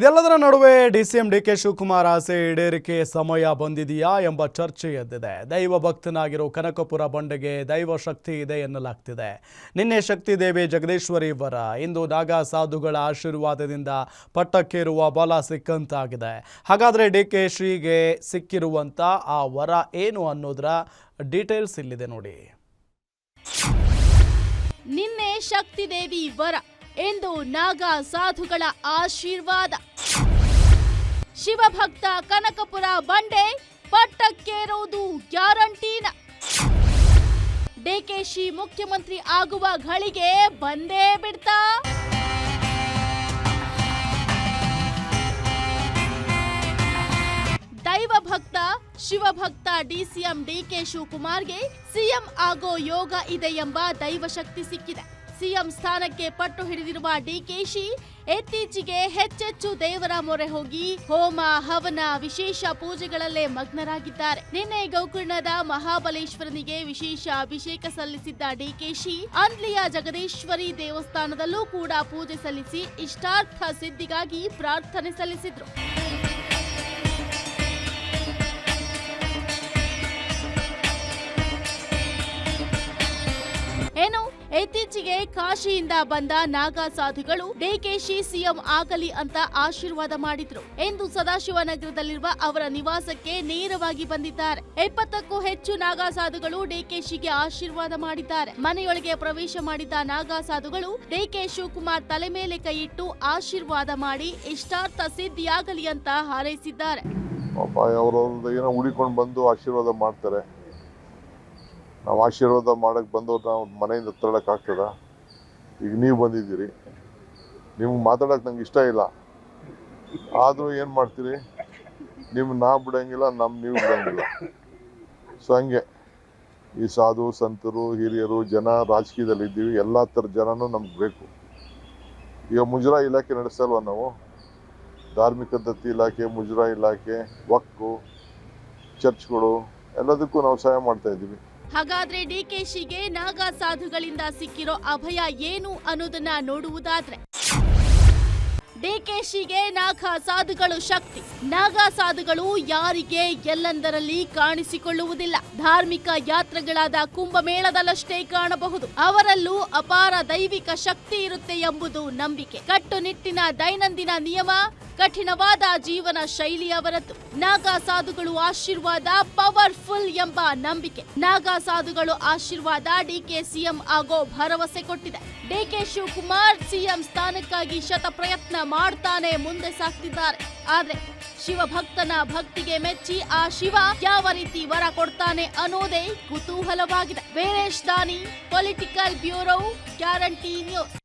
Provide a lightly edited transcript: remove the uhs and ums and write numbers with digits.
ಇದೆಲ್ಲದರ ನಡುವೆ DCM DK Shivakumar ಆಸೆ ಈಡೇರಿಕೆ ಸಮಯ ಬಂದಿದೆಯಾ ಎಂಬ ಚರ್ಚೆ ಎದ್ದಿದೆ. ದೈವ ಭಕ್ತನಾಗಿರೋ ಕನಕಪುರ ಬಂಡೆಗೆ ದೈವ ಶಕ್ತಿ ಇದೆ ಎನ್ನಲಾಗ್ತಿದೆ. ನಿನ್ನೆ ಶಕ್ತಿ ದೇವಿ ಜಗದೀಶ್ವರಿ ವರ, ಇಂದು ನಾಗಾ ಸಾಧುಗಳ ಆಶೀರ್ವಾದದಿಂದ ಪಟ್ಟಕ್ಕೇರುವ ಬಲ ಸಿಕ್ಕಂತಾಗಿದೆ. ಹಾಗಾದರೆ ಡಿಕೆ ಶ್ರೀಗೆ ಸಿಕ್ಕಿರುವಂತ ಆ ವರ ಏನು ಅನ್ನೋದರ ಡೀಟೇಲ್ಸ್ ಇಲ್ಲಿದೆ ನೋಡಿ. ನಿನ್ನೆ ಶಕ್ತಿ ದೇವಿ ವರ, ಎಂದು ನಾಗಾ ಸಾಧುಗಳ ಆಶೀರ್ವಾದ. ಶಿವಭಕ್ತ ಕನಕಪುರ ಬಂಡೆ ಪಟ್ಟಕ್ಕೇರೋದು ಗ್ಯಾರಂಟಿನ. ಡಿಕೆಶಿ ಮುಖ್ಯಮಂತ್ರಿ ಆಗುವ ಘಳಿಗೆ ಬಂದೇ ಬಿಡ್ತಾ? ದೈವ ಭಕ್ತ ಶಿವಭಕ್ತ ಡಿಸಿಎಂ ಡಿಕೆ ಶಿವಕುಮಾರ್ಗೆ ಸಿಎಂ ಆಗೋ ಯೋಗ ಇದೆ ಎಂಬ ದೈವಶಕ್ತಿ ಸಿಕ್ಕಿದೆ. ಸಿಎಂ ಸ್ಥಾನಕ್ಕೆ ಪಟ್ಟು ಹಿಡಿದಿರುವ ಡಿಕೆಶಿ ಇತ್ತೀಚೆಗೆ ಹೆಚ್ಚೆಚ್ಚು ದೇವರ ಮೊರೆ ಹೋಗಿ ಹೋಮ ಹವನ ವಿಶೇಷ ಪೂಜೆಗಳಲ್ಲೇ ಮಗ್ನರಾಗಿದ್ದಾರೆ. ನಿನ್ನೆ ಗೋಕರ್ಣದ ಮಹಾಬಲೇಶ್ವರನಿಗೆ ವಿಶೇಷ ಅಭಿಷೇಕ ಸಲ್ಲಿಸಿದ್ದ ಡಿಕೆಶಿ ಅಂದ್ಲಿಯ ಜಗದೀಶ್ವರಿ ದೇವಸ್ಥಾನದಲ್ಲೂ ಕೂಡ ಪೂಜೆ ಸಲ್ಲಿಸಿ ಇಷ್ಟಾರ್ಥ ಸಿದ್ಧಿಗಾಗಿ ಪ್ರಾರ್ಥನೆ ಸಲ್ಲಿಸಿದ್ರು. ಇತ್ತೀಚೆಗೆ ಕಾಶಿಯಿಂದ ಬಂದ ನಾಗಾ ಸಾಧುಗಳು ಡಿಕೆಶಿ ಸಿಎಂ ಆಗಲಿ ಅಂತ ಆಶೀರ್ವಾದ ಮಾಡಿದ್ರು. ಎಂದು ಸದಾಶಿವನಗರದಲ್ಲಿರುವ ಅವರ ನಿವಾಸಕ್ಕೆ ನೇರವಾಗಿ ಬಂದಿದ್ದಾರೆ. 20ಕ್ಕೂ ಹೆಚ್ಚು ನಾಗಾ ಸಾಧುಗಳು ಡಿಕೆಶಿಗೆ ಆಶೀರ್ವಾದ ಮಾಡಿದ್ದಾರೆ. ಮನೆಯೊಳಗೆ ಪ್ರವೇಶ ಮಾಡಿದ್ದ ನಾಗಾ ಸಾಧುಗಳು ಡಿಕೆ ಶಿವಕುಮಾರ್ ತಲೆ ಮೇಲೆ ಕೈಯಿಟ್ಟು ಆಶೀರ್ವಾದ ಮಾಡಿ ಇಷ್ಟಾರ್ಥ ಸಿದ್ಧಿಯಾಗಲಿ ಅಂತ ಹಾರೈಸಿದ್ದಾರೆ. ಏನೋ ಉಳಿಕೊಂಡು ಬಂದು ಆಶೀರ್ವಾದ ಮಾಡ್ತಾರೆ. ನಾವು ಆಶೀರ್ವಾದ ಮಾಡಕ್ಕೆ ಬಂದವ್ರು ನಾವು ಮನೆಯಿಂದ ತರಳಕ್ಕೆ ಆಗ್ತದ? ಈಗ ನೀವು ಬಂದಿದ್ದೀರಿ, ನಿಮ್ಗೆ ಮಾತಾಡೋಕೆ ನಂಗೆ ಇಷ್ಟ ಇಲ್ಲ, ಆದರೂ ಏನು ಮಾಡ್ತೀರಿ? ನಾ ಬಿಡಂಗಿಲ್ಲ, ನೀವು ಬಿಡಂಗಿಲ್ಲ. ಸೊ ಹಂಗೆ ಈ ಸಾಧು ಸಂತರು ಹಿರಿಯರು ಜನ ರಾಜಕೀಯದಲ್ಲಿದ್ದೀವಿ, ಎಲ್ಲ ಥರದ ಜನನೂ ನಮ್ಗೆ ಬೇಕು. ಈಗ ಮುಜರಾ ಇಲಾಖೆ ನಡೆಸಲ್ವ ನಾವು? ಧಾರ್ಮಿಕ ದತ್ತಿ ಇಲಾಖೆ, ಮುಜರಾ ಇಲಾಖೆ, ವಕ್ಫು, ಚರ್ಚ್ಗಳು ಎಲ್ಲದಕ್ಕೂ ನಾವು ಸಹಾಯ ಮಾಡ್ತಾ ಇದ್ದೀವಿ. ಹಾಗಾದ್ರೆ ಡಿಕೆಶಿಗೆ ನಾಗಾ ಸಾಧುಗಳಿಂದ ಸಿಕ್ಕಿರೋ ಅಭಯ ಏನು ಅನ್ನೋದನ್ನ ನೋಡುವುದಾದ್ರೆ, ಡಿಕೆಶಿಗೆ ನಾಗಾ ಸಾಧುಗಳು ಶಕ್ತಿ. ನಾಗಾ ಸಾಧುಗಳು ಯಾರಿಗೆ ಎಲ್ಲೆಂದರಲ್ಲಿ ಕಾಣಿಸಿಕೊಳ್ಳುವುದಿಲ್ಲ. ಧಾರ್ಮಿಕ ಯಾತ್ರೆಗಳಾದ ಕುಂಭಮೇಳದಲ್ಲಷ್ಟೇ ಕಾಣಬಹುದು. ಅವರಲ್ಲೂ ಅಪಾರ ದೈವಿಕ ಶಕ್ತಿ ಇರುತ್ತೆ ಎಂಬುದು ನಂಬಿಕೆ. ಕಟ್ಟುನಿಟ್ಟಿನ ದೈನಂದಿನ ನಿಯಮ, ಕಠಿಣವಾದ ಜೀವನ ಶೈಲಿ ಅವರದ್ದು. ನಾಗಾ ಸಾಧುಗಳು ಆಶೀರ್ವಾದ ಪವರ್ಫುಲ್ ಎಂಬ ನಂಬಿಕೆ. ನಾಗಾ ಸಾಧುಗಳು ಆಶೀರ್ವಾದ ಡಿಕೆ ಸಿಎಂ ಆಗೋ ಭರವಸೆ ಕೊಟ್ಟಿದೆ. ಡಿಕೆ ಶಿವಕುಮಾರ್ ಸಿಎಂ ಸ್ಥಾನಕ್ಕಾಗಿ ಶತ ಪ್ರಯತ್ನ ಮಾಡ್ತಾನೆ ಮುಂದೆ ಸಾಗ್ತಿದ್ದಾರೆ. ಆದ್ರೆ ಶಿವಭಕ್ತನ ಭಕ್ತಿಗೆ ಮೆಚ್ಚಿ ಆ ಶಿವ ಯಾವ ರೀತಿ ವರ ಕೊಡ್ತಾನೆ ಅನ್ನೋದೇ ಕುತೂಹಲವಾಗಿದೆ. ವೀರೇಶ್ ದಾನಿ, ಪೊಲಿಟಿಕಲ್ ಬ್ಯೂರೋ, ಗ್ಯಾರಂಟಿ ನ್ಯೂಸ್.